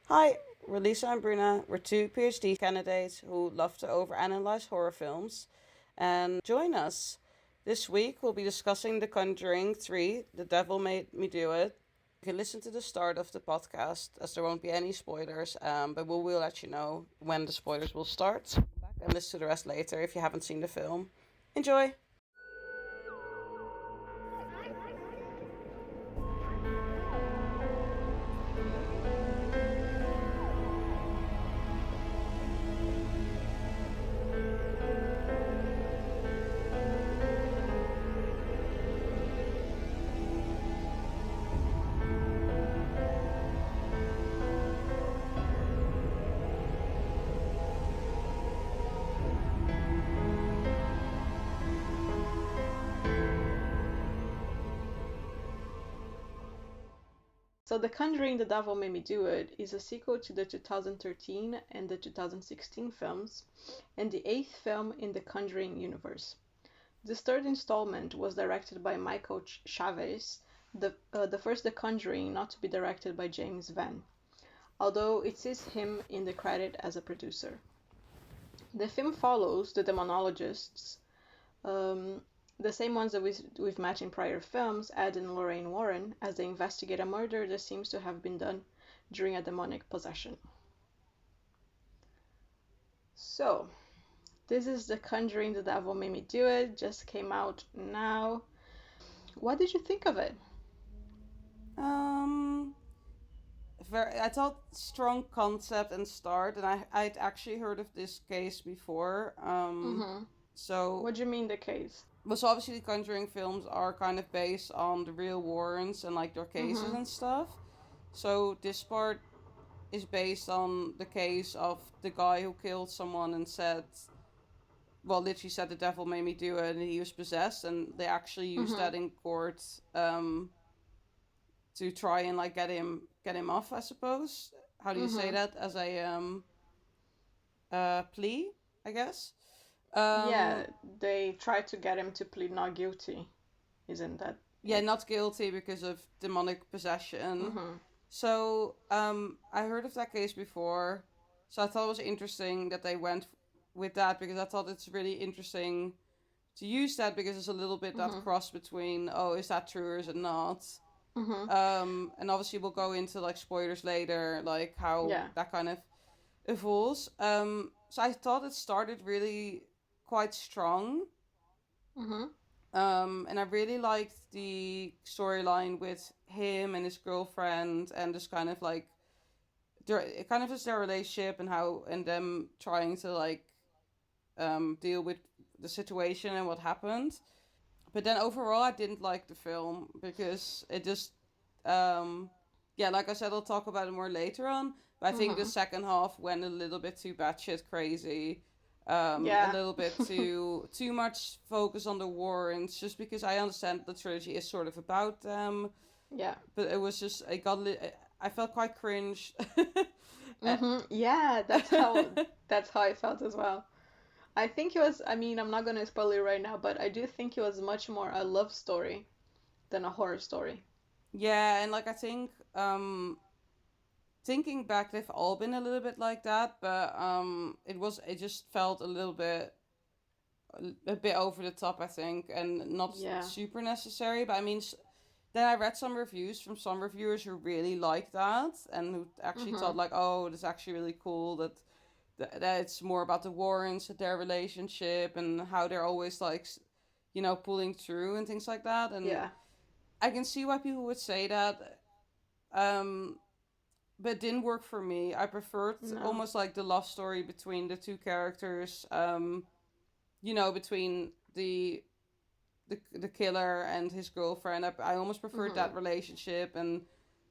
Hi, we're Lisa and Bruna. We're two PhD candidates who love to overanalyze horror films. And join us. This week we'll be discussing The Conjuring 3, The Devil Made Me Do It. You can listen to the start of the podcast as there won't be any spoilers, but we will let you know when the spoilers will start. Come back and listen to the rest later if you haven't seen the film. Enjoy! So The Conjuring, The Devil Made Me Do It is a sequel to the 2013 and the 2016 films, and the eighth film in the Conjuring universe. This third installment was directed by Michael Chavez, the first The Conjuring not to be directed by James Van, although it sees him in the credit as a producer. The film follows the demonologists, um, the same ones that we've met in prior films, Ed and Lorraine Warren, as they investigate a murder that seems to have been done during a demonic possession. So, this is The Conjuring, The Devil Made Me Do It, just came out now. What did you think of it? Um, I thought strong concept and start, and I'd actually heard of this case before. Mm-hmm. So What do you mean the case? But so obviously, the Conjuring films are kind of based on the real Warrens and like their cases Mm-hmm. and stuff. So this part is based on the case of the guy who killed someone and said, well, literally said the devil made me do it, and he was possessed, and they actually used Mm-hmm. that in court to try and like get him off. I suppose. How do you say Mm-hmm. that? As a plea, I guess. Yeah, Um, they tried to get him to plead not guilty, isn't that yeah, it? not guilty because of demonic possession. Mm-hmm. So, I heard of that case before, so I thought it was interesting that they went with that because I thought it's really interesting to use that because it's a little bit that Mm-hmm. cross between, oh, is that true or is it not? Mm-hmm. And obviously we'll go into like spoilers later, like how Yeah. that kind of evolves. So I thought it started really quite strong. Mm-hmm. And I really liked the storyline with him and his girlfriend and just kind of like it kind of is their relationship and how and them trying to like deal with the situation and what happened. But then overall, I didn't like the film because it just yeah, like I said, I'll talk about it more later on. But I think the Mm-hmm. second half went a little bit too batshit crazy. A Yeah. little bit too much focus on the war, and it's just because I understand the trilogy is sort of about them, Yeah. but it was just I felt quite cringe. Mm-hmm. Yeah, that's how I felt as well. I think it was, I mean, I'm not gonna spoil it right now, but I do think it was much more a love story than a horror story. Yeah, and like I think thinking back, they've all been a little bit like that, but it just felt a bit over the top, I think, and not Yeah. super necessary. But I mean, then I read some reviews from some reviewers who really liked that and who actually Mm-hmm. thought like, oh, this is actually really cool that it's more about the Warrens, their relationship, and how they're always like, pulling through and things like that. And Yeah. I can see why people would say that. Um, but it didn't work for me. I preferred No. almost like the love story between the two characters. Between the killer and his girlfriend. I almost preferred Mm-hmm. that relationship, and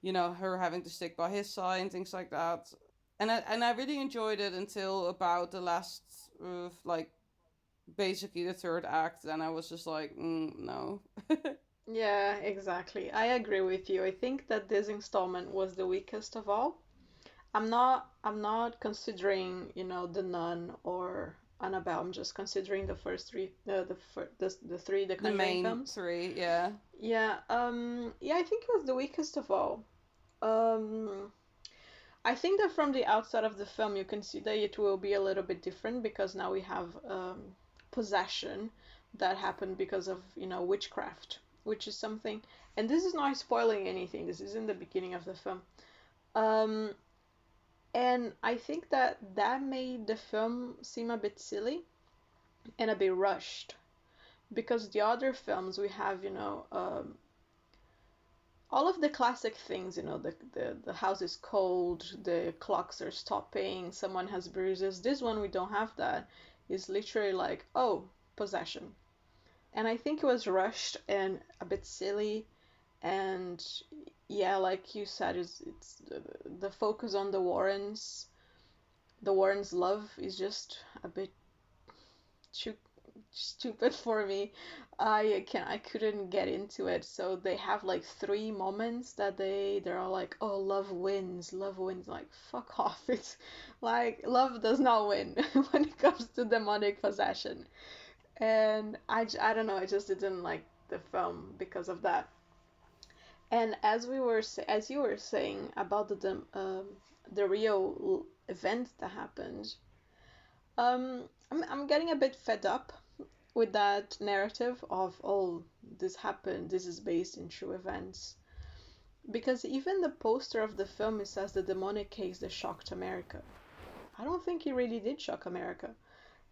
her having to stick by his side and things like that. And I really enjoyed it until about the last like basically the third act. And I was just like, no. Yeah, exactly. I agree with you. I think that this installment was the weakest of all. I'm not considering, The Nun or Annabelle. I'm just considering the first three, the three The The Conjuring main films. three, yeah. Yeah, I think it was the weakest of all. Um, I think that from the outside of the film, you can see that it will be a little bit different because now we have possession that happened because of, witchcraft, which is something. And this is not spoiling anything. This is in the beginning of the film. Um, and I think that that made the film seem a bit silly and a bit rushed because the other films we have, all of the classic things, the house is cold, the clocks are stopping, someone has bruises. This one, we don't have that. It's literally like, oh, possession. And I think it was rushed and a bit silly. And yeah, like you said, it's the focus on the Warrens. The Warrens' love is just a bit too stupid for me. I couldn't get into it. So they have like three moments that they're all like, oh, love wins, love wins. Like, fuck off. It's like love does not win when it comes to demonic possession. And I don't know, I just didn't like the film because of that. And as you were saying about the real event that happened, I'm getting a bit fed up with that narrative of, oh, this happened, this is based in true events. Because even the poster of the film, it says the demonic case that shocked America. I don't think it really did shock America.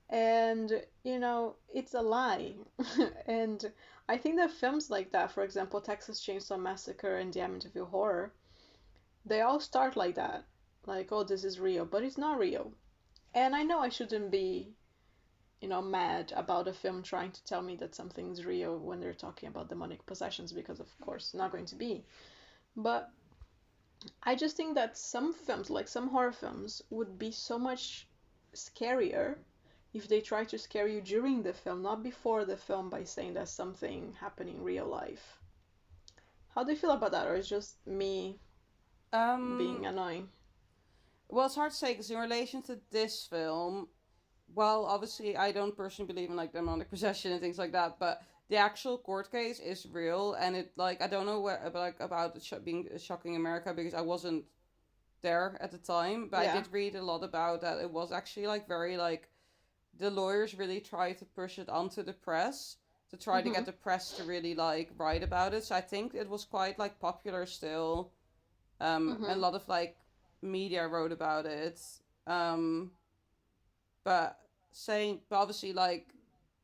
And, it's a lie. And I think that films like that, for example, Texas Chainsaw Massacre and the Amityville Horror, they all start like that. Like, oh, this is real, but it's not real. And I know I shouldn't be mad about a film trying to tell me that something's real when they're talking about demonic possessions, because of course not going to be. But I just think that some films, like some horror films, would be so much scarier if they try to scare you during the film, not before the film, by saying that something happened in real life. How do you feel about that, or is just me being Um, annoying? well, it's hard to say because in relation to this film, well, obviously, I don't personally believe in like demonic possession and things like that, but the actual court case is real, and it like I don't know what about it being shocking America because I wasn't there at the time, but I Yeah. did read a lot about that. It was actually like very like the lawyers really tried to push it onto the press to try to Mhm. get the press to really like write about it. So I think it was quite like popular still. A Mhm. lot of like media wrote about it. Um, but but obviously like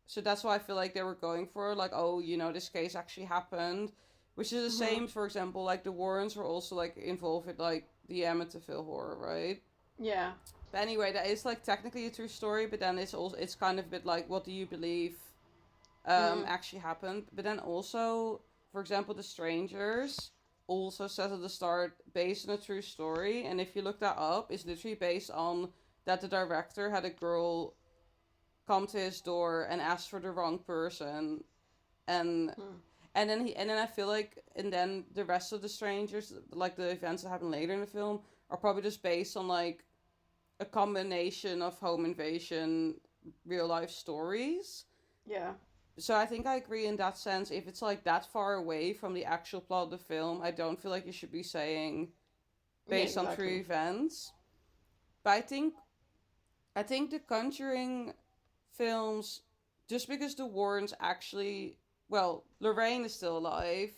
so that's why I feel like they were going for like, oh, this case actually happened, which is the Mhm. same. For example, like the Warrens were also like involved with like the Amityville horror, right? Yeah. But anyway, that is like technically a true story, but then it's kind of a bit like, what do you believe Mhm. actually happened? But then also, for example, The Strangers also says at the start based on a true story, and if you look that up, it's literally based on that the director had a girl come to his door and ask for the wrong person, and Mhm. and then I feel like, and then the rest of The Strangers, like the events that happen later in the film, are probably just based on like a combination of home invasion real life stories. Yeah. So I think I agree in that sense. If it's like that far away from the actual plot of the film, I don't feel like you should be saying Yeah. based on true Exactly. events. But I think the Conjuring films, just because the Warrens actually, well, Lorraine is still alive,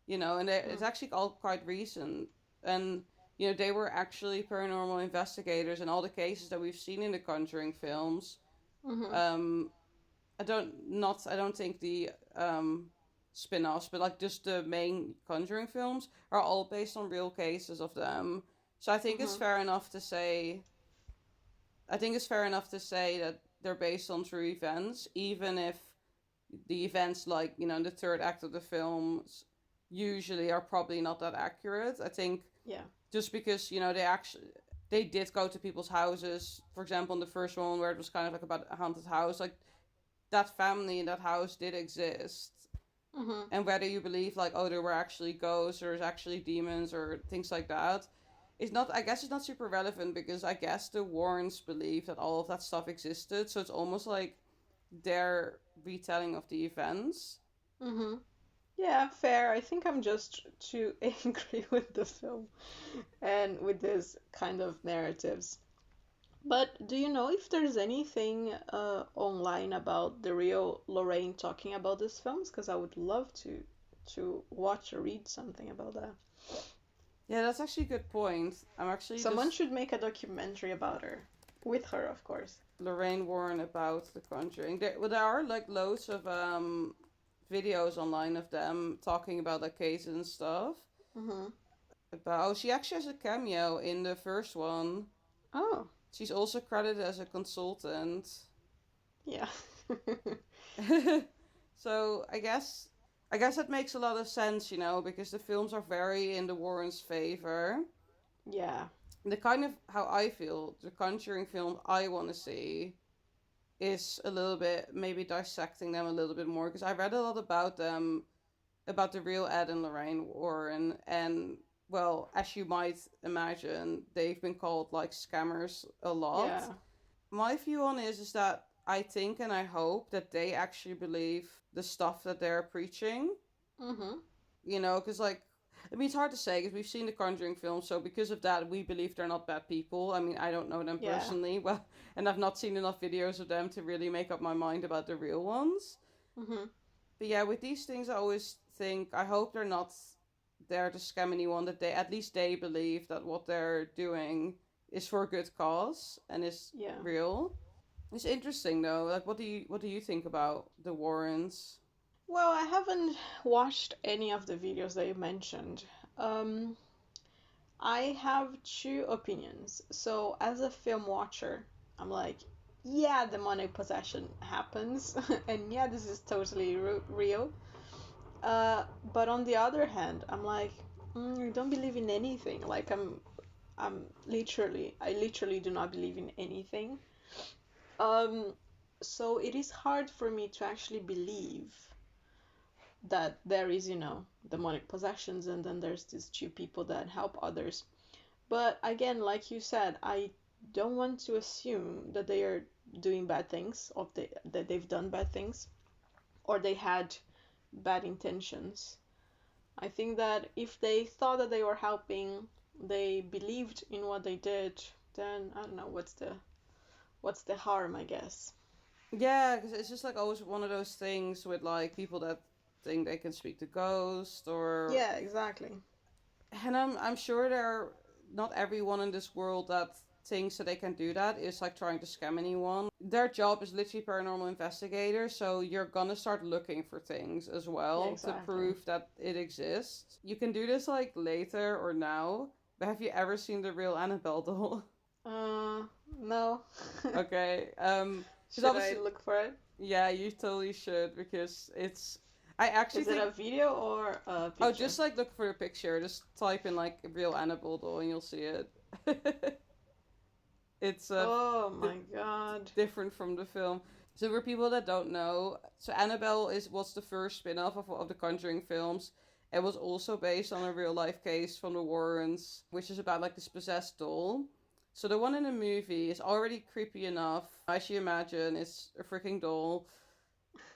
and it's Mhm. actually all quite recent, and they were actually paranormal investigators in all the cases that we've seen in the Conjuring films. Mhm. Um, I don't think the spin-offs, but like just the main Conjuring films are all based on real cases of them. So Mhm. I think it's fair enough to say that they're based on true events, even if the events, like, in the third act of the films usually are probably not that accurate. I think Yeah. just because, they did go to people's houses. For example, in the first one where it was kind of like about a haunted house, like that family in that house did exist. Mhm. And whether you believe like, oh, there were actually ghosts or there's actually demons or things like that, I guess it's not super relevant because I guess the Warrens believe that all of that stuff existed. So it's almost like their retelling of the events. Mhm. Yeah, fair. I think I'm just too angry with the film and with this kind of narratives. But do you know if there's anything online about the real Lorraine talking about these films? Because I would love to watch or read something about that. Yeah, that's actually a good point. I'm actually Someone just should make a documentary about her, with her, of course. Lorraine Warren about The Conjuring. There are like loads of videos online of them talking about the case and stuff. Mm-hmm. About she actually has a cameo in the first one. Oh, She's also credited as a consultant. yeah. So I guess that makes a lot of sense, because the films are very in the Warrens' favor. Yeah. The kind of how I feel the Conjuring film I want to see is a little bit maybe dissecting them a little bit more because I read a lot about them, about the real Ed and Lorraine Warren, and well, as you might imagine, they've been called like scammers a lot. Yeah. My view on it is that I think and I hope that they actually believe the stuff that they're preaching. Mm-hmm. Because like, I mean, it's hard to say because we've seen the Conjuring films, so because of that, we believe they're not bad people. I mean, I don't know them Yeah. personally, well, and I've not seen enough videos of them to really make up my mind about the real ones. Mm-hmm. But yeah, with these things, I always think I hope they're not there to scam anyone. That they at least they believe that what they're doing is for a good cause and is Yeah. real. It's interesting though. Like, what do you think about the Warrens? Well, I haven't watched any of the videos that you mentioned. Um, I have two opinions. So, as a film watcher, I'm like, yeah, demonic possession happens, and yeah, this is totally real. But on the other hand, I'm like, I don't believe in anything. Like, I literally do not believe in anything. Um, so it is hard for me to actually believe that there is, demonic possessions, and then there's these two people that help others. But again, like you said, I don't want to assume that they are doing bad things, that they've done bad things, or they had bad intentions. I think that if they thought that they were helping, they believed in what they did, then I don't know what's the harm, I guess. Yeah, because it's just like always one of those things with like people that think they can speak to ghosts or, Yeah, exactly. and I'm sure there are not everyone in this world that thinks that they can do that is like trying to scam anyone. Their job is literally paranormal investigator, so you're gonna start looking for things as Yeah, well to exactly. prove that it exists. You can do this like later or now, but have you ever seen the real Annabelle doll? Uh, no. Okay, because Should I obviously, look for it? yeah, you totally should because I actually Is it think. a video or a Oh, picture? just like look for a picture. Just type in like real Annabelle doll and you'll see it. It's Oh di- my god. different from the film. So for people that don't know, so Annabelle was the first spin-off of the Conjuring films. It was also based on a real life case from the Warrens, which is about like this possessed doll. So the one in the movie is already creepy enough. As you imagine, it's a freaking doll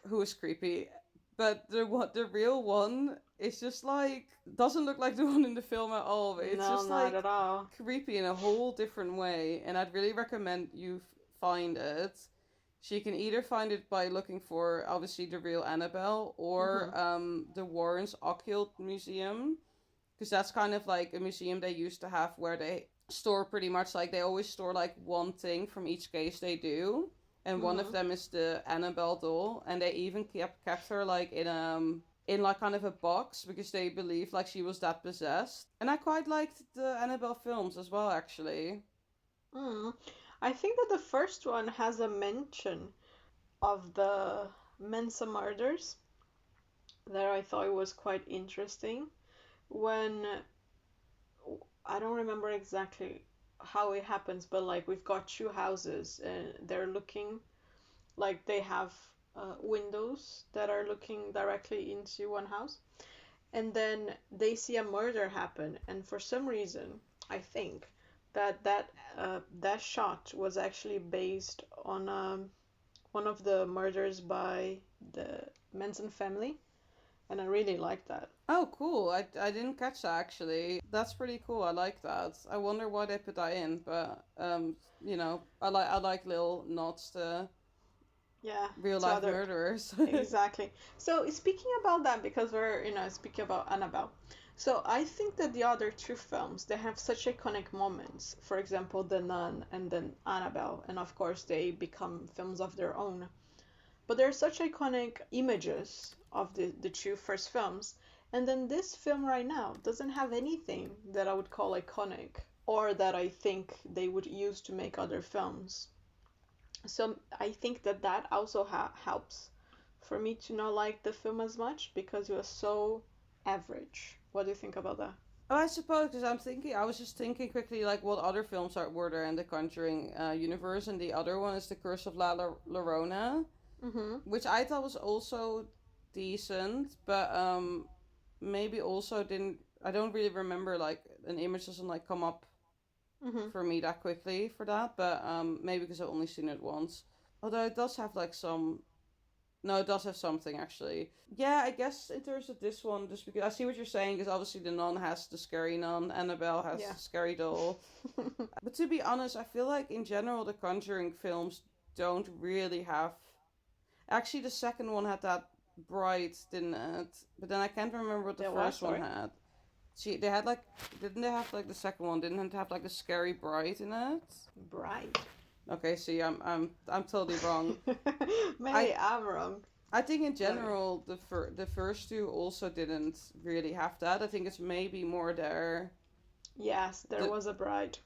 who is creepy. But the real one is just like doesn't look like the one in the film at all. But it's No, just not like at all. creepy in a whole different way, and I'd really recommend you find it. So you can either find it by looking for obviously the real Annabelle Mm-hmm. or the Warrens Occult Museum, because that's kind of like a museum they used to have where they store pretty much like they always store like one thing from each case they do, and one of Mm-hmm. them is the Annabelle doll, and they even kept her like in like kind of a box because they believed like she was that possessed. And I quite liked the Annabelle films as well, actually. Mm. I think that the first one has a mention of the Mensa murders that I thought was quite interesting. When I don't remember exactly how it happens, but like we've got two houses and they're looking like they have windows that are looking directly into one house, and then they see a murder happen, and for some reason I think that shot was actually based on one of the murders by the Manson family, and I really like that. Oh, cool. I didn't catch that actually. That's pretty cool. I like that. I wonder why they put that in, but I like little nods to Yeah, real to life other murderers. exactly. So speaking about that, because we're speaking about Annabelle, so I think that the other two films they have such iconic moments. For example, The Nun and then Annabelle, and of course they become films of their own. But there are such iconic images of the two first films, and then this film right now doesn't have anything that I would call iconic or that I think they would use to make other films. So I think that that also helps for me to not like the film as much because it was so average. What do you think about that? Oh, I suppose because I was just thinking quickly, like what other films were there in the Conjuring universe, and the other one is The Curse of La Llorona, Mm-hmm. which I thought was also decent, but maybe also didn't. I don't really remember, like an image doesn't like come up Mm-hmm. for me that quickly for that, but maybe because I've only seen it once. Although it does have like some. No, it does have something actually. Yeah, I guess in terms of this one, just because I see what you're saying, because obviously the nun has the scary nun, Annabelle has Yeah. the scary doll. But to be honest, I feel like in general the Conjuring films don't really have. Actually, the second one had that bride, didn't it? But then I can't remember what the There was, first one sorry. had. See, they had like, didn't they have like the second one? Didn't it have like a scary bride in it? Bright. Okay, see, I'm totally wrong. Maybe I I'm wrong. I think in Let me. general the first two also didn't really have that. I think it's maybe more there. Yes, there The was a bride.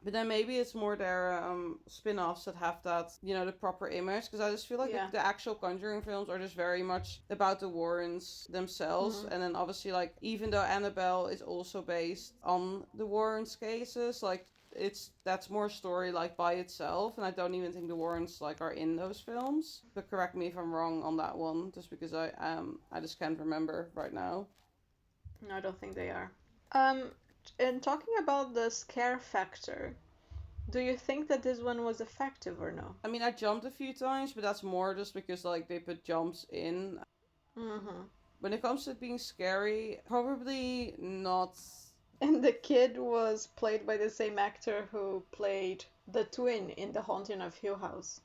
But then maybe it's more their spin-offs that have that, the proper image. Because I just feel like Yeah. the actual Conjuring films are just very much about the Warrens themselves. Mm-hmm. And then obviously, like, even though Annabelle is also based on the Warrens cases, like, that's more story like by itself, and I don't even think the Warrens like are in those films. But correct me if I'm wrong on that one, just because I just can't remember right now. No, I don't think they are. Um, and talking about the scare factor, do you think that this one was effective or no? I mean, I jumped a few times, but that's more just because like they put jumps in. Mm-hmm. When it comes to it being scary, probably not. And the kid was played by the same actor who played the twin in The Haunting of Hill House.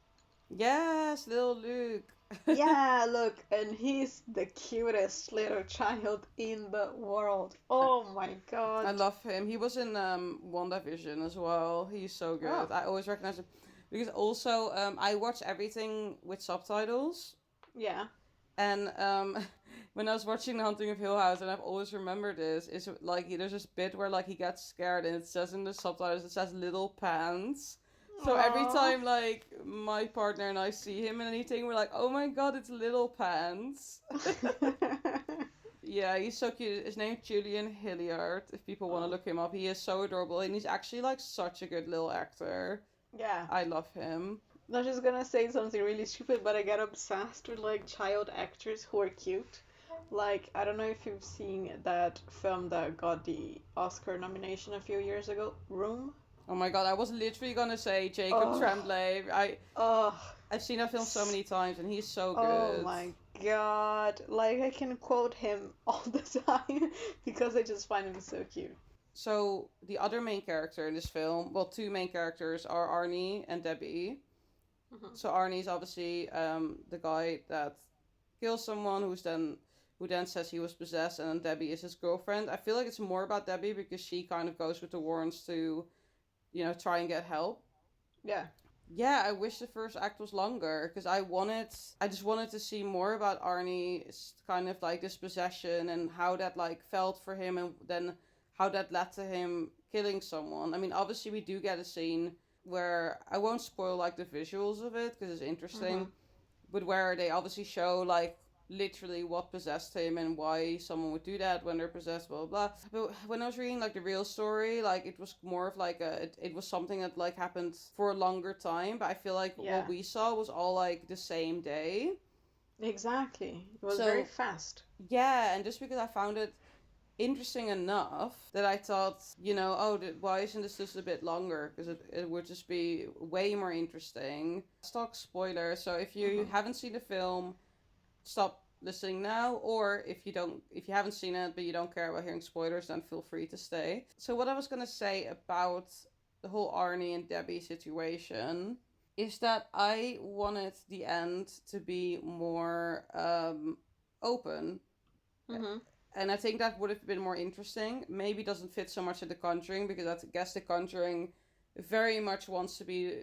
Yes, little Luke. Yeah, look, and he's the cutest little child in the world. I Oh my I god. love him. He was in WandaVision as well. He's so good. Oh, I always recognize him because also I watch everything with subtitles. yeah. And when I was watching The Haunting of Hill House, and I've always remembered this, is like there's this bit where like he gets scared, and it says in the subtitles it says little pants. So every Aww. time like my partner and I see him in anything, we're like, oh my god, it's little pants. Yeah, he's so cute. His name's Julian Hilliard. If people want to Oh, look him up, he is so adorable, and he's actually like such a good little actor. yeah. I love him. I was just gonna say something really stupid, but I get obsessed with like child actors who are cute. Like, I don't know if you've seen that film that got the Oscar nomination a few years ago, Room. Oh my god, I was literally gonna say Jacob Oh, Tremblay. oh, I've seen that film so many times, and he's so oh good. my god. Like, I can quote him all the time because I just find him so cute. So the other main character in this film, well, two main characters are Arnie and Debbie. Hmm. So Arnie's obviously the guy that kills someone who then says he was possessed, and then Debbie is his girlfriend. I feel like it's more about Debbie because she kind of goes with the Warrens to try and get help. Yeah, Yeah, I wish the first act was longer because I just wanted to see more about Arnie's kind of like dispossession and how that like felt for him, and then how that led to him killing someone. I mean, obviously we do get a scene where I won't spoil like the visuals of it because it's hmm, interesting, but where they obviously show like literally what possessed him and why someone would do that when they're possessed, blah blah blah. But when I was reading like the real story, like it was more of like it was something that like happened for a longer time. But I feel like yeah, what we saw was all like the same day. exactly. It was very So fast. yeah, and just because I found it interesting enough that I thought, why isn't this just a bit longer? Because it would just be way more interesting. Stock spoiler. So if you Hmm. haven't seen the film, stop listening now, or if you haven't seen it but you don't care about hearing spoilers, then feel free to stay. So what I was gonna say about the whole Arnie and Debbie situation is that I wanted the end to be more open. Mm-hmm. And I think that would have been more interesting. Maybe doesn't fit so much in The Conjuring, because I guess The Conjuring very much wants to be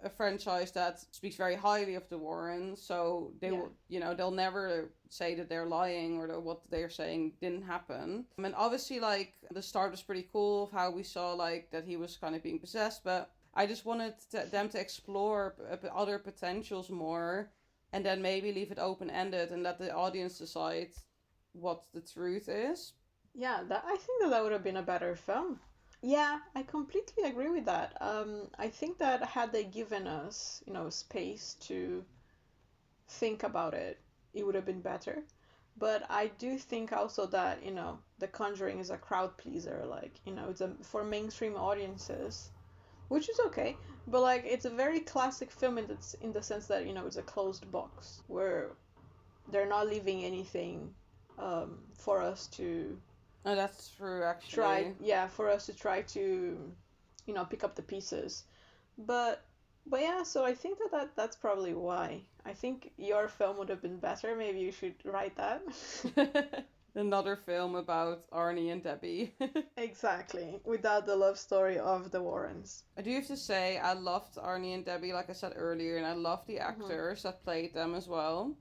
a franchise that speaks very highly of the Warrens. So they will, they'll never say that they're lying or that what they're saying didn't happen. And obviously, like, the start was pretty cool of how we saw, like, that he was kind of being possessed. But I just wanted them to explore other potentials more, and then maybe leave it open-ended and let the audience decide what the truth is. Yeah, I think that would have been a better film. Yeah, I completely agree with that. I think that had they given us, space to think about it, it would have been better. But I do think also that, The Conjuring is a crowd pleaser. Like, it's for mainstream audiences, which is okay. But like, it's a very classic film in the sense that, it's a closed box where they're not leaving anything for us to Oh, that's true, actually. for us to try to pick up the pieces. But yeah, so I think that's probably why. I think your film would have been better. Maybe you should write that. Another film about Arnie and Debbie. Exactly, without the love story of the Warrens. I do have to say, I loved Arnie and Debbie, like I said earlier, and I love the actors that played them as well.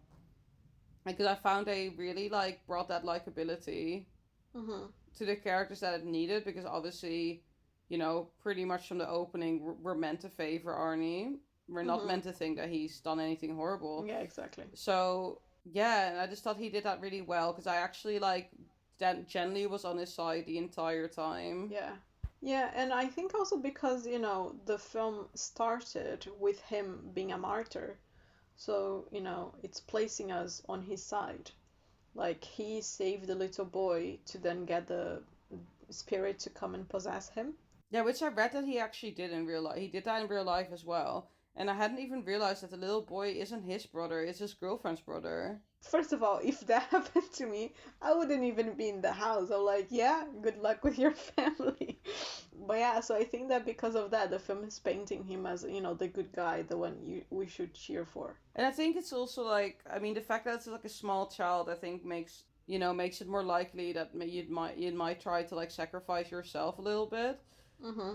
Because I found they really, like, brought that likability to the characters that it needed, because obviously, pretty much from the opening, we're meant to favor Arnie. We're not meant to think that he's done anything horrible. Yeah, exactly. So, yeah, and I just thought he did that really well, because I actually, like, generally was on his side the entire time. Yeah. Yeah, and I think also because, the film started with him being a martyr. So, it's placing us on his side. Like, he saved the little boy to then get the spirit to come and possess him. Yeah, which I read that he actually did in real life. He did that in real life as well. And I hadn't even realized that the little boy isn't his brother, it's his girlfriend's brother. First of all, if that happened to me, I wouldn't even be in the house. I'm like, yeah, good luck with your family. But yeah, so I think that because of that, the film is painting him as, the good guy, the one we should cheer for. And I think it's also like, I mean, the fact that it's like a small child, I think makes it more likely that you might try to, like, sacrifice yourself a little bit.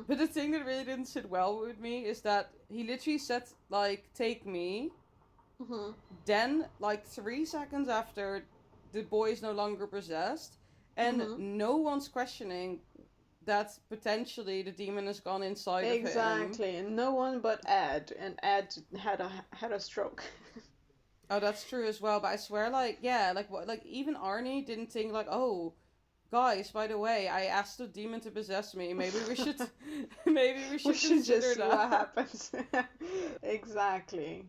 But the thing that really didn't sit well with me is that he literally said, like, take me. Then, like, 3 seconds after, the boy is no longer possessed, and no one's questioning that potentially the demon has gone inside of him. Exactly. No one but Ed, and Ed had a stroke. Oh, that's true as well. But I swear, like, yeah, like, what, like, even Arnie didn't think, like, oh, guys, by the way, I asked the demon to possess me. Maybe we should just see what happens. Exactly.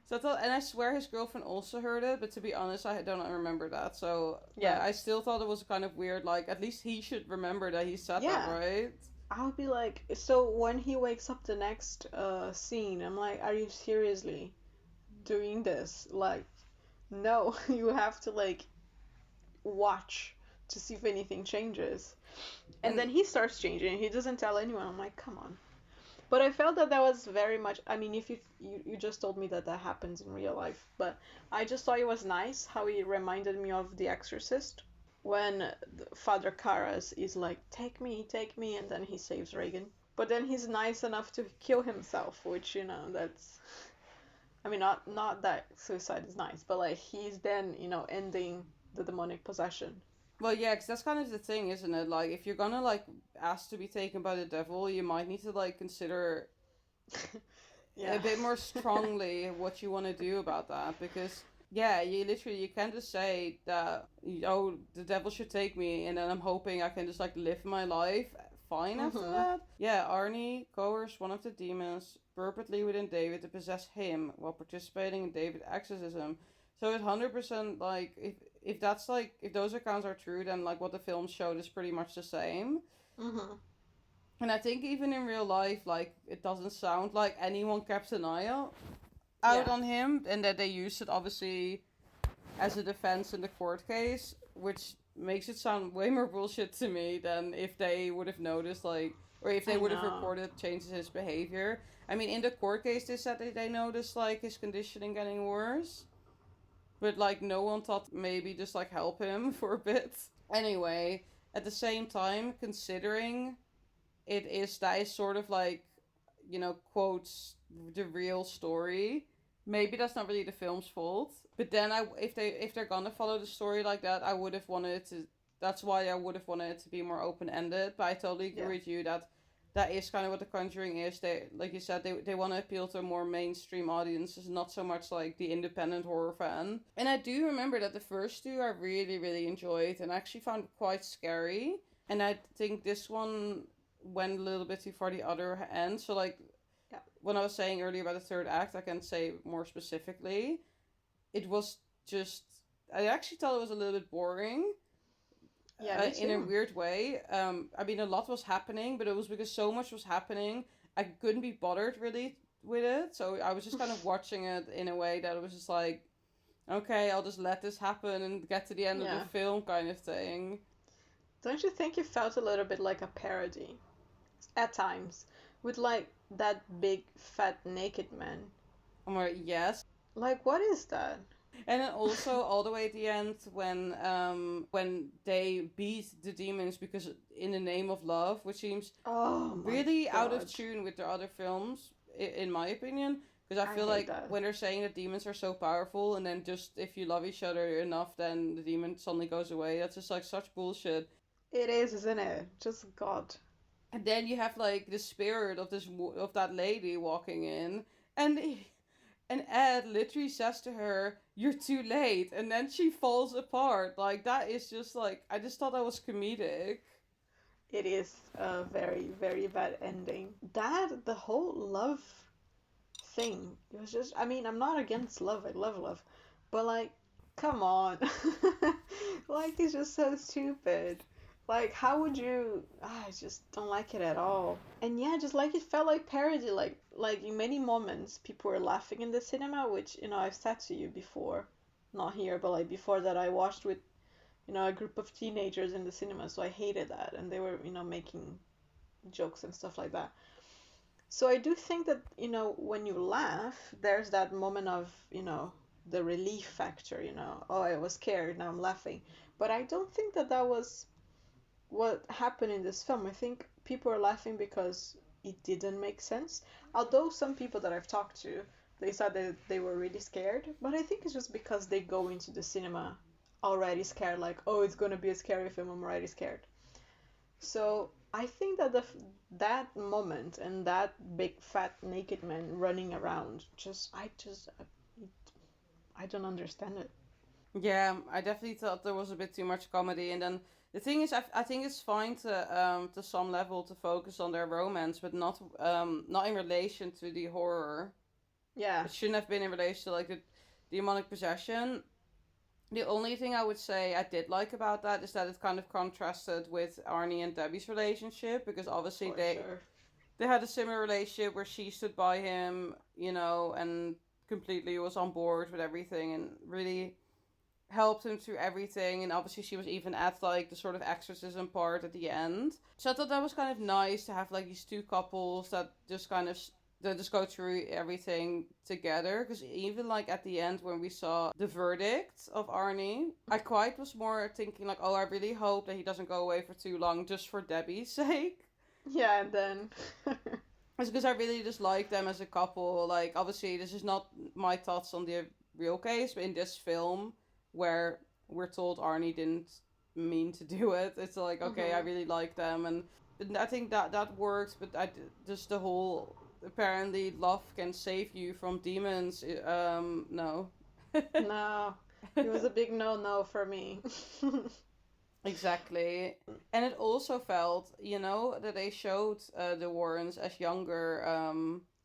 So I thought, and I swear his girlfriend also heard it, but to be honest, I don't remember that. So yeah, I still thought it was kind of weird. Like, at least he should remember that he said that, right? I would be like, so when he wakes up the next scene, I'm like, are you seriously doing this? Like, no, you have to, like, watch to see if anything changes. And then he starts changing. He doesn't tell anyone. I'm like, come on. But I felt that was very much, I mean, if you just told me that happens in real life, but I just thought it was nice how he reminded me of The Exorcist, when Father Karras is like, take me, and then he saves Reagan. But then he's nice enough to kill himself, which, that's, I mean, not that suicide is nice, but, like, he's then, ending the demonic possession. Well, yeah, because that's kind of the thing, isn't it? Like, if you're gonna, like, ask to be taken by the devil, you might need to, like, consider a bit more strongly what you want to do about that. Because, yeah, you can't just say that, oh, the devil should take me, and then I'm hoping I can just, like, live my life fine after that. Yeah, Arnie coerced one of the demons purportedly within David to possess him while participating in David's exorcism. So it's 100%, like, if that's, like, if those accounts are true, then, like, what the film showed is pretty much the same. And I think even in real life, like, it doesn't sound like anyone kept an eye out on him, and that they used it, obviously, as a defense in the court case, which makes it sound way more bullshit to me than if they would have noticed, like, or if they I would have know. reported changes in his behavior. I mean, in the court case, they said that they noticed, like, his conditioning getting worse. But, like, no one thought maybe just, like, help him for a bit. Anyway, at the same time, considering that is sort of like, quotes the real story. Maybe that's not really the film's fault. But then if they're gonna follow the story like that, I would have wanted it to. That's why I would have wanted it to be more open ended. But I totally agree with you that is kind of what The Conjuring is. They, like you said, they want to appeal to a more mainstream audience. It's not so much like the independent horror fan. And I do remember that the first two I really, really enjoyed and actually found quite scary. And I think this one went a little bit too far the other end. So, like, when I was saying earlier about the third act, I can say more specifically. It was just, I actually thought it was a little bit boring. Yeah, me in a too. weird way. I mean, a lot was happening, but it was because so much was happening, I couldn't be bothered really with it. So I was just kind of watching it in a way that it was just like, okay, I'll just let this happen and get to the end of Yeah. the film kind of thing. Don't you think it felt a little bit like a parody at times with like that big fat naked man? I'm like, yes. Like, what is that? And then also all the way at the end when they beat the demons because in the name of love, which seems Oh my really out of god. tune with their other films, in my opinion. Because I I feel hate like that. when they're saying that demons are so powerful, and then just if you love each other enough, then the demon suddenly goes away. That's just like such bullshit. It is, isn't it? Just God. And then you have like the spirit of of that lady walking in, and and Ed literally says to her, "You're too late," and then she falls apart. Like that is just like I just thought that was comedic. It is a very, very bad ending. That, the whole love thing, it was just, I mean, I'm not against love, I love love, but like, come on. Like, it's just so stupid. Like, how would you, I just don't like it at all. And yeah, just like it felt like parody, like in many moments people were laughing in the cinema, which, I've said to you before, not here, but like before, that I watched with, a group of teenagers in the cinema, so I hated that, and they were, making jokes and stuff like that. So I do think that, when you laugh, there's that moment of, the relief factor, oh, I was scared, now I'm laughing. But I don't think that that was what happened in this film. I think people are laughing because it didn't make sense. Although some people that I've talked to, they said that they were really scared, but I think it's just because they go into the cinema already scared, like, oh, it's gonna be a scary film, I'm already scared. So I think that that moment and that big fat naked man running around, I don't understand it. Yeah, I definitely thought there was a bit too much comedy, and then the thing is, I think it's fine to some level to focus on their romance, but not in relation to the horror. Yeah, It shouldn't have been in relation to like the demonic possession. The only thing I would say I did like about that is that it kind of contrasted with Arnie and Debbie's relationship because obviously for sure. they had a similar relationship where she stood by him, and completely was on board with everything and really helped him through everything. And obviously she was even at like the sort of exorcism part at the end. So I thought that was kind of nice to have like these two couples that just kind of that just go through everything together. Because even like at the end when we saw the verdict of Arnie, I quite was more thinking like, oh, I really hope that he doesn't go away for too long just for Debbie's sake. Yeah, and then It's because I really just like them as a couple. Like, obviously, this is not my thoughts on the real case, but in this film, where we're told Arnie didn't mean to do it, it's like, okay, I hmm really like them, and I think that works. But just the whole apparently love can save you from demons. No. no, it was a big no for me. Exactly. And it also felt, that they showed the Warrens as younger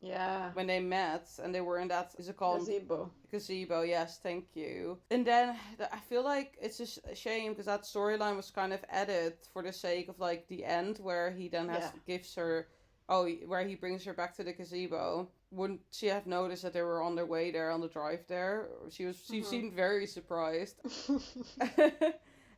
Yeah, when they met and they were in that, is it called gazebo. gazebo? Yes, thank you. And then I feel like it's just a shame because that storyline was kind of added for the sake of like the end where he then Yeah, gives her Oh, where he brings her back to the gazebo. Wouldn't she have noticed that they were on their way there on the drive there? She seemed very surprised.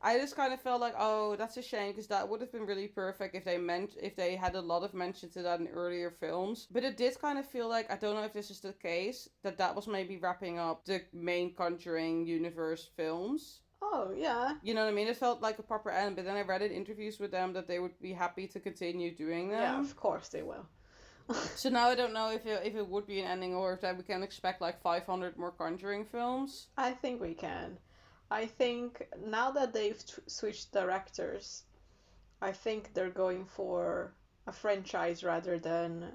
I just kind of felt like, oh, that's a shame because that would have been really perfect if they had a lot of mention to that in earlier films. But it did kind of feel like, I don't know if this is the case, that was maybe wrapping up the main Conjuring universe films. Oh, yeah. You know what I mean? It felt like a proper end, but then I read in interviews with them that they would be happy to continue doing them. Yeah, of course they will. So now I don't know if it would be an ending or if that we can expect like 500 more Conjuring films. I think we can. I think now that they've switched directors, I think they're going for a franchise rather than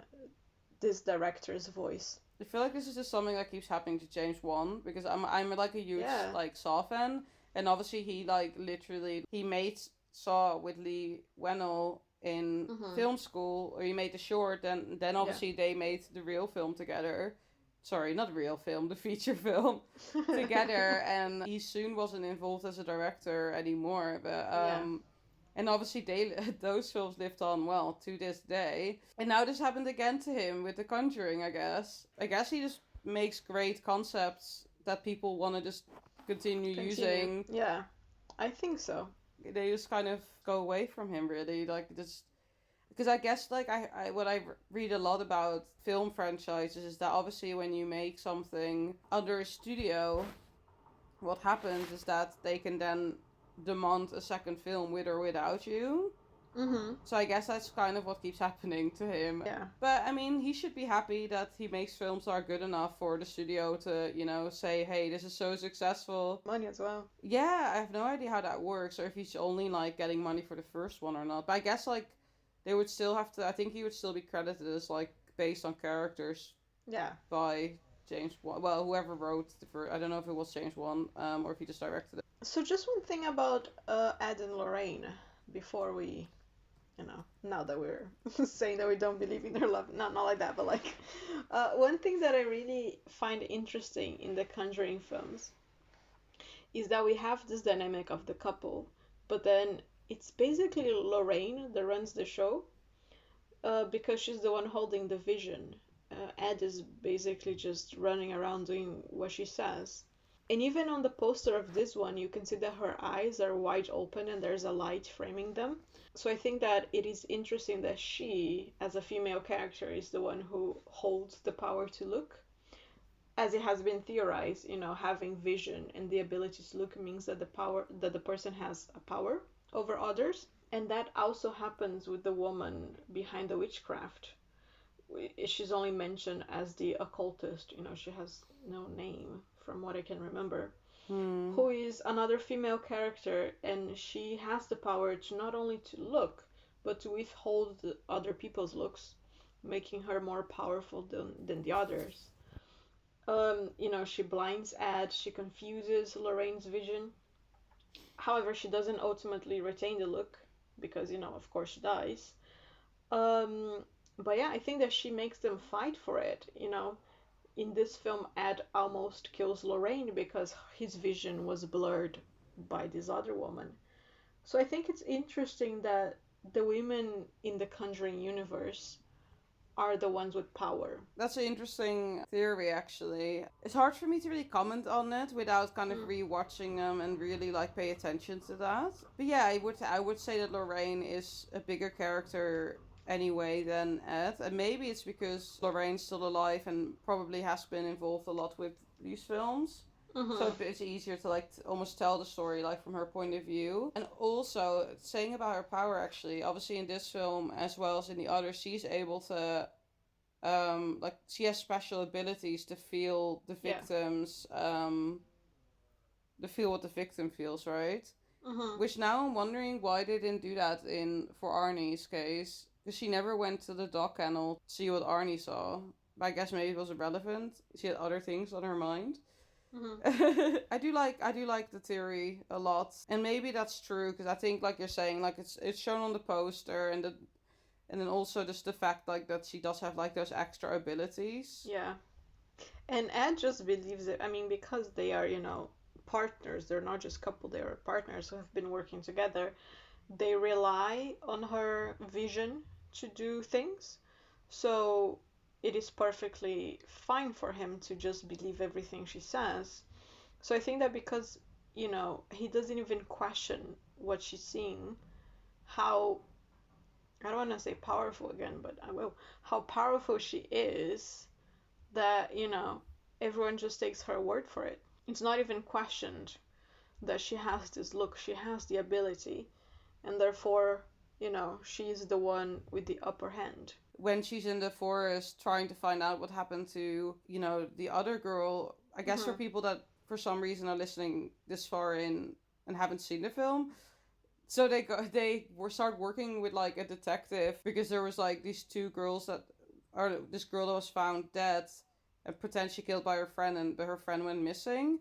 this director's voice. I feel like this is just something that keeps happening to James Wan because I'm like a huge like Saw fan, and obviously he like literally he made Saw with Lee Whannell in film school, or he made the short, then obviously they made the real film together. Sorry, not the real film, the feature film together, and he soon wasn't involved as a director anymore, but and obviously those films lived on well to this day. And now this happened again to him with The Conjuring, I guess. I guess he just makes great concepts that people want to just continue using. Yeah, I think so. They just kind of go away from him, really. Like, just because I guess like what I read a lot about film franchises is that obviously when you make something under a studio, what happens is that they can then demand a second film with or without you. So I guess that's kind of what keeps happening to him. Yeah. But I mean, he should be happy that he makes films that are good enough for the studio to, you know, say, hey, this is so successful. Money as well. Yeah, I have no idea how that works, or if he's only like getting money for the first one or not. But I guess like they would still have to. I think he would still be credited as like based on characters. Yeah. By James Wan. Well, whoever wrote the first. I don't know if it was James Wan, or if he just directed it. So just one thing about Ed and Lorraine before we, you know, now that we're saying that we don't believe in their love, not like that, but like one thing that I really find interesting in the Conjuring films is that we have this dynamic of the couple, but then it's basically Lorraine that runs the show because she's the one holding the vision. Ed is basically just running around doing what she says. And even on the poster of this one, you can see that her eyes are wide open and there's a light framing them. So I think that it is interesting that she, as a female character, is the one who holds the power to look. As it has been theorized, you know, having vision and the ability to look means that the person has a power over others. And that also happens with the woman behind the witchcraft. She's only mentioned as the occultist, you know, she has no name from what I can remember, who is another female character, and she has the power to not only to look, but to withhold other people's looks, making her more powerful than the others. You know, she blinds Ed, she confuses Lorraine's vision. However, she doesn't ultimately retain the look, because, you know, of course she dies. But yeah, I think that she makes them fight for it, you know. In this film, Ed almost kills Lorraine because his vision was blurred by this other woman. So I think it's interesting that the women in the Conjuring universe are the ones with power. That's an interesting theory, actually. It's hard for me to really comment on it without kind of rewatching them and really like pay attention to that. But yeah, I would say that Lorraine is a bigger character anyway than Ed, and maybe it's because Lorraine's still alive and probably has been involved a lot with these films, so it's easier to like almost tell the story like from her point of view. And also saying about her power, actually, obviously in this film as well as in the others, she's able to like she has special abilities to feel the victims to feel what the victim feels, right? Which now I'm wondering why they didn't do that for Arnie's case. Because she never went to the dog kennel to see what Arnie saw. But I guess maybe it was irrelevant. She had other things on her mind. I do like the theory a lot. And maybe that's true, because I think, like you're saying, like it's shown on the poster, and then also just the fact like that she does have like those extra abilities. Yeah. And Ed just believes it. I mean, because they are, you know, partners. They're not just couple, they are partners who have been working together. They rely on her vision to do things. So it is perfectly fine for him to just believe everything she says. So I think that because, he doesn't even question what she's seeing, how, I don't want to say powerful again, but I will, how powerful she is, that, everyone just takes her word for it. It's not even questioned that she has this look, she has the ability, and therefore, she's the one with the upper hand. When she's in the forest trying to find out what happened to, the other girl, I guess for Mm-hmm. people that for some reason are listening this far in and haven't seen the film, so they were start working with like a detective because there was like these two girls that, or this girl that was found dead and potentially killed by her friend, and her friend went missing.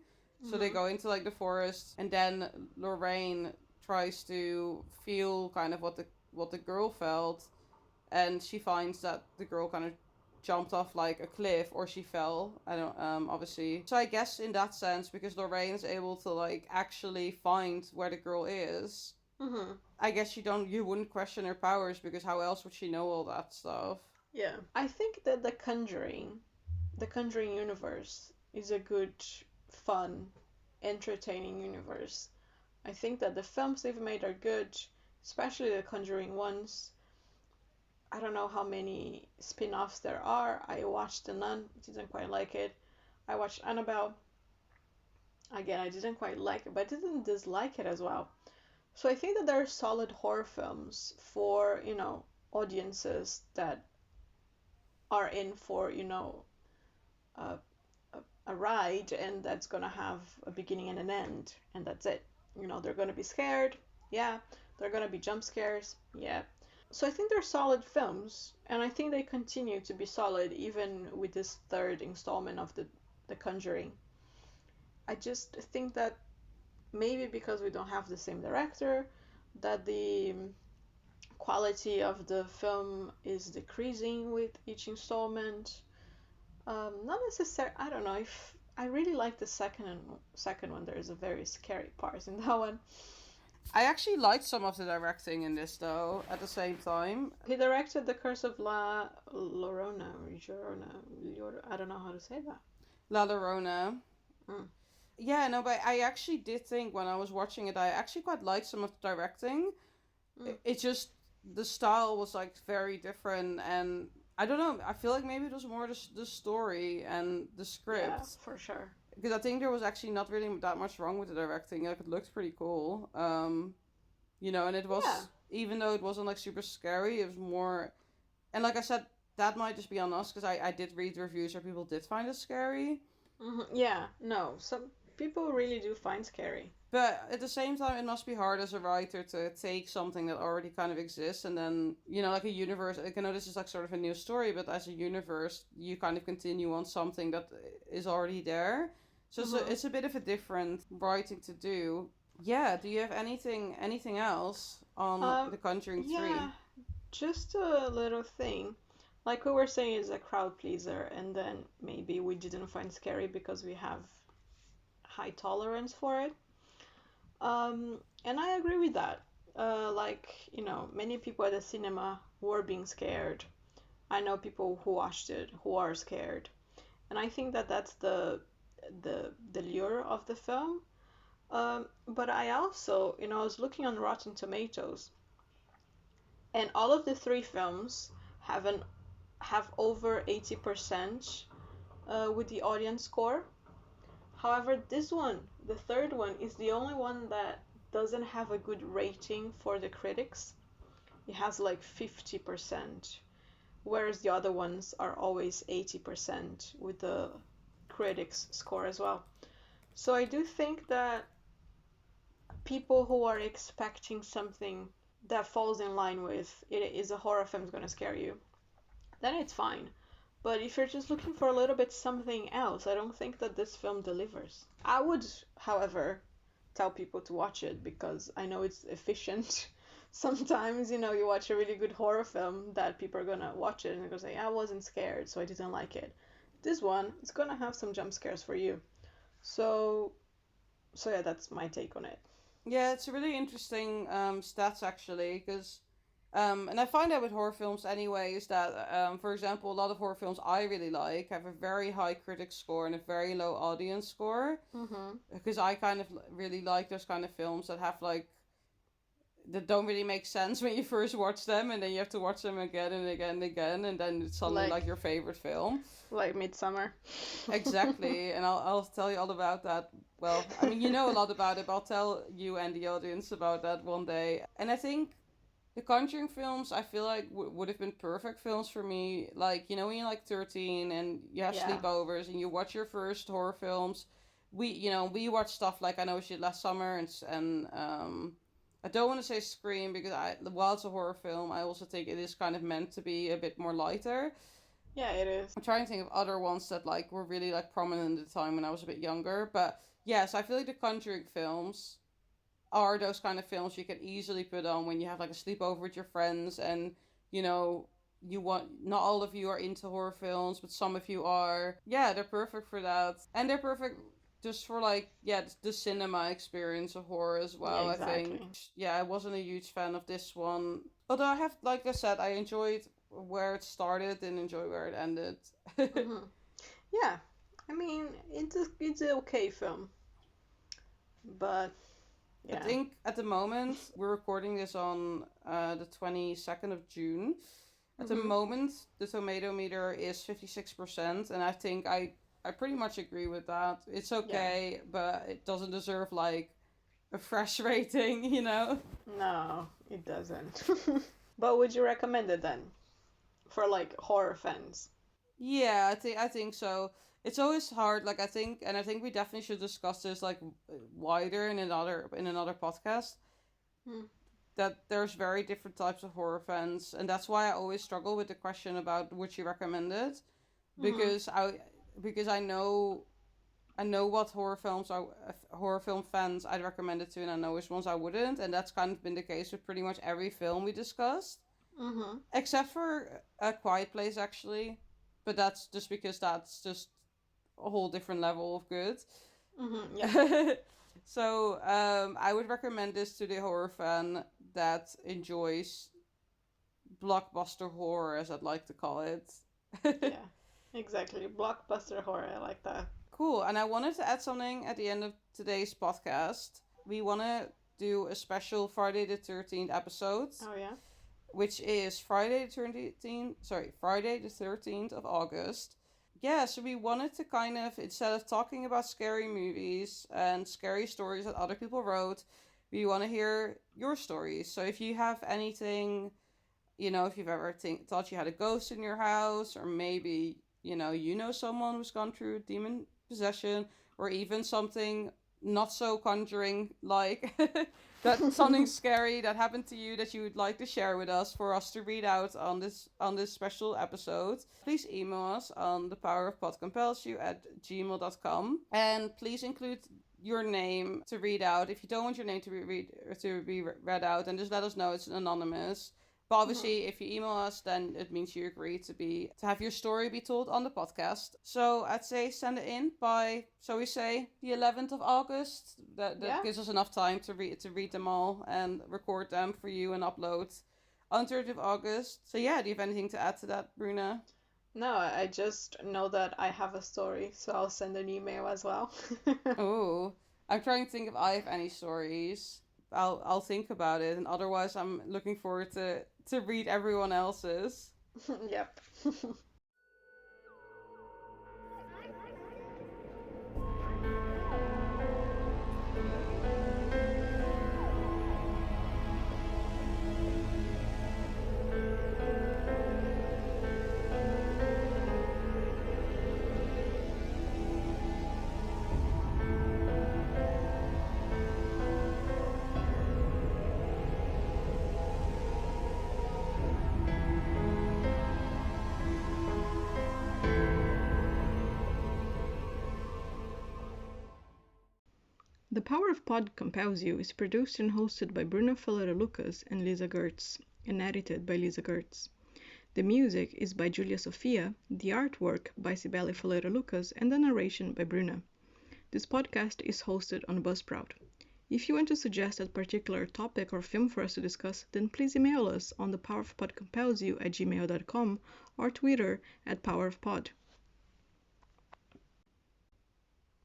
So they Mm-hmm. go into like the forest, and then Lorraine tries to feel kind of what the girl felt, and she finds that the girl kind of jumped off like a cliff, or she fell. I don't obviously. So I guess in that sense, because Lorraine is able to like actually find where the girl is, Mm-hmm. I guess you wouldn't question her powers, because how else would she know all that stuff? Yeah. I think that the Conjuring universe is a good, fun, entertaining universe. I think that the films they've made are good, especially the Conjuring ones. I don't know how many spin offs there are. I watched The Nun, didn't quite like it. I watched Annabelle. Again, I didn't quite like it, but I didn't dislike it as well. So I think that there are solid horror films for, audiences that are in for, a, a ride, and that's gonna have a beginning and an end, and that's it. They're gonna be scared, yeah. They're gonna be jump scares, yeah. So I think they're solid films, and I think they continue to be solid even with this third installment of the Conjuring. I just think that maybe because we don't have the same director, that the quality of the film is decreasing with each installment. Not necessarily. I don't know if I really like the second one. There is a very scary part in that one. I actually liked some of the directing in this though. At the same time, He directed The Curse of La Llorona, I don't know how to say that. La Llorona. Mm. Yeah, no, but I actually did think when I was watching it, I actually quite liked some of the directing. Mm. It just, the style was like very different, and I don't know. I feel like maybe it was more the story and the Yeah, script, for sure. because I think there was actually not really that much wrong with the directing. Like, it looked pretty cool. And it Yeah. was, even though it wasn't like super scary, it was more. And like I said, that might just be on us, because I did read reviews where people did find it scary. Yeah. No, some people really do find scary. But at the same time, it must be hard as a writer to take something that already kind of exists, and then, like a universe. Like, I know this is like sort of a new story, but as a universe, you kind of continue on something that is already there. So Mm-hmm. it's a bit of a different writing to do. Yeah. Do you have anything else on Um, The Conjuring 3? yeah, just a little thing. Like we were saying, is a crowd pleaser, and then maybe we didn't find scary because we have high tolerance for it. And I agree with that. Like, many people at the cinema were being scared. I know people who watched it who are scared. And I think that that's the lure of the film. But I also, I was looking on Rotten Tomatoes, and all of the three films have over 80% with the audience score. However, this one, the third one, is the only one that doesn't have a good rating for the critics. It has like 50%, whereas the other ones are always 80% with the critics score as well. So I do think that people who are expecting something that falls in line with it is a horror film is going to scare you, then it's fine. But if you're just looking for a little bit something else, I don't think that this film delivers. I would, however, tell people to watch it because I know it's efficient. Sometimes, you watch a really good horror film that people are gonna watch it and they're gonna say, I wasn't scared, so I didn't like it. This one, it's gonna have some jump scares for you. So, so yeah, that's my take on it. Yeah, it's a really interesting stats actually, because And I find out with horror films anyway is that, for example, a lot of horror films I really like have a very high critic score and a very low audience score. Mm-hmm. Because I kind of really like those kind of films that have like that don't really make sense when you first watch them, and then you have to watch them again and again and again, and then it's suddenly like your favorite film. Like Midsummer. Exactly, and I'll tell you all about that. Well, I mean, you know a lot about it, but I'll tell you and the audience about that one day. And I think the Conjuring films, I feel like would have been perfect films for me. Like, you know, when you're like 13 and you have sleepovers and you watch your first horror films. We watch stuff like I Know What You Did Last Summer and I don't want to say Scream because while it's a horror film, I also think it is kind of meant to be a bit more lighter. Yeah, it is. I'm trying to think of other ones that like were really like prominent at the time when I was a bit younger. But yes, I feel like the Conjuring films are those kind of films you can easily put on when you have like a sleepover with your friends, and you know not all of you are into horror films, but some of you are. Yeah, they're perfect for that, and they're perfect just for like the cinema experience of horror as well. Yeah, exactly. I think I wasn't a huge fan of this one, although I have, like I said, I enjoyed where it started and enjoy where it ended. Mm-hmm. Yeah, I mean it's an okay film, but yeah. I think at the moment we're recording this on the 22nd of June. At the moment the tomato meter is 56%, and I think I pretty much agree with that. It's okay, but it doesn't deserve like a fresh rating, you know? No, it doesn't. But would you recommend it then for like horror fans? Yeah, I think so. It's always hard, like I think we definitely should discuss this like wider in another podcast. That there's very different types of horror fans, and that's why I always struggle with the question about would you recommend it, because I know what horror film fans I'd recommend it to, and I know which ones I wouldn't, and that's kind of been the case with pretty much every film we discussed, except for A Quiet Place actually, but that's just because that's just a whole different level of good. Yeah. So I would recommend this to the horror fan that enjoys blockbuster horror, as I'd like to call it. Yeah, exactly. Blockbuster horror, I like that. Cool. And I wanted to add something at the end of today's podcast. We want to do a special Friday the 13th episode. Oh, yeah? Which is Friday the 13th of August. Yeah, so we wanted to kind of, instead of talking about scary movies and scary stories that other people wrote, we want to hear your stories. So if you have anything, if you've ever thought you had a ghost in your house, or maybe, you know someone who's gone through demon possession, or even something not so Conjuring like that, something scary that happened to you that you would like to share with us for us to read out on this special episode, please email us on thepowerofpodcompelsyou@gmail.com, and please include your name to read out. If you don't want your name to be read out, then just let us know it's anonymous. But obviously, if you email us, then it means you agree to have your story be told on the podcast. So I'd say send it in by, shall we say, the 11th of August. That gives us enough time to read them all and record them for you and upload on 30th of August. So yeah, do you have anything to add to that, Bruna? No, I just know that I have a story, so I'll send an email as well. Oh, I'm trying to think if I have any stories. I'll think about it, and otherwise I'm looking forward to read everyone else's. Yep. The Power of Pod Compels You is produced and hosted by Bruna Lucas and Lisa Gertz, and edited by Lisa Gertz. The music is by Julia Sofia, the artwork by Sibeli Lucas, and the narration by Bruna. This podcast is hosted on Buzzsprout. If you want to suggest a particular topic or film for us to discuss, then please email us on thepowerofpodcompelsyou@gmail.com or Twitter @powerofpod.